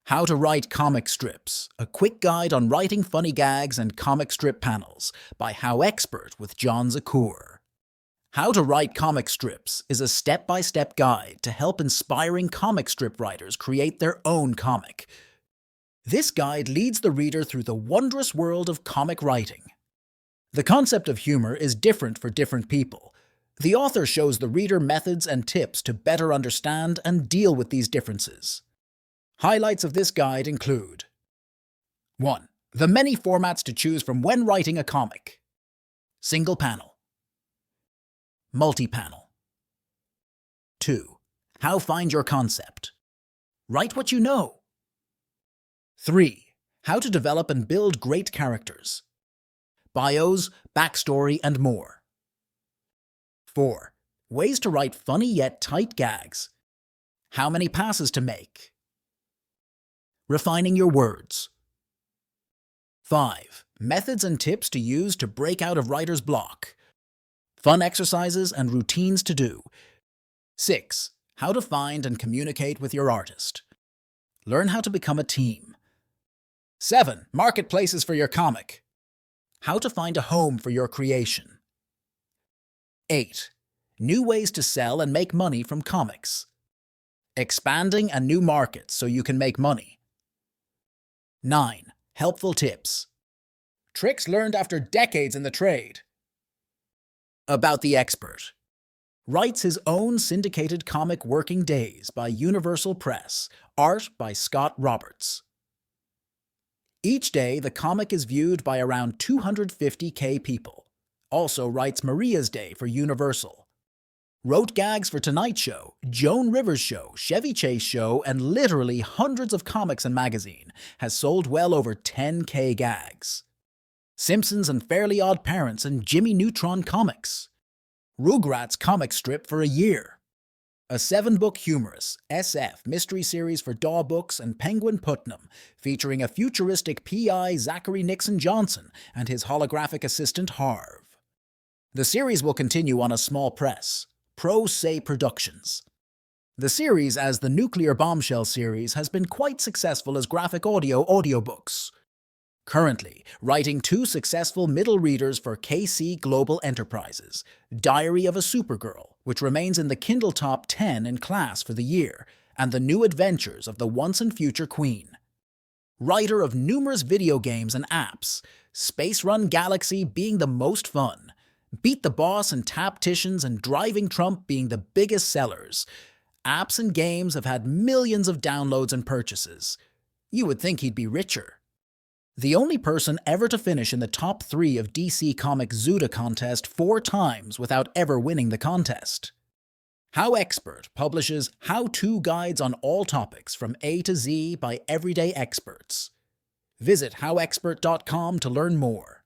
How to Write Comic Strips, a quick guide on writing funny gags and comic strip panels by HowExpert with John Zakur. How to Write Comic Strips is a step-by-step guide to help inspiring comic strip writers create their own comic. This guide leads the reader through the wondrous world of comic writing. The concept of humor is different for different people. The author shows the reader methods and tips to better understand and deal with these differences. Highlights of this guide include 1. The many formats to choose from when writing a comic. Single panel. Multi-panel. 2. How find your concept. Write what you know. 3. How to develop and build great characters. Bios, backstory, and more. 4. Ways to write funny yet tight gags. How many passes to make. Refining your words. 5. Methods and tips to use to break out of writer's block. Fun exercises and routines to do. 6. How to find and communicate with your artist. Learn how to become a team. 7. Marketplaces for your comic. How to find a home for your creation. 8. New ways to sell and make money from comics. Expanding a new market so you can make money. 9. Helpful tips. Tricks learned after decades in the trade. About the Expert. Writes his own syndicated comic Working Days by Universal Press. Art by Scott Roberts. Each day, the comic is viewed by around 250,000 people. Also writes Maria's Day for Universal. Wrote gags for Tonight Show, Joan Rivers Show, Chevy Chase Show, and literally hundreds of comics and magazine. Has sold well over 10,000 gags. Simpsons and Fairly Odd Parents and Jimmy Neutron comics. Rugrats comic strip for a year. A 7-book humorous SF mystery series for Daw Books and Penguin Putnam, featuring a futuristic PI Zachary Nixon Johnson and his holographic assistant Harv. The series will continue on a small press. Pro Se Productions. The series, as the Nuclear Bombshell series, has been quite successful as graphic audiobooks. Currently, writing 2 successful middle readers for KC Global Enterprises, Diary of a Supergirl, which remains in the Kindle Top 10 in class for the year, and The New Adventures of the Once and Future Queen. Writer of numerous video games and apps, Space Run Galaxy being the most fun, Beat the Boss and Tapticians and Driving Trump being the biggest sellers. Apps and games have had millions of downloads and purchases. You would think he'd be richer. The only person ever to finish in the top 3 of DC Comics Zuda contest 4 times without ever winning the contest. HowExpert publishes how-to guides on all topics from A to Z by everyday experts. Visit howexpert.com to learn more.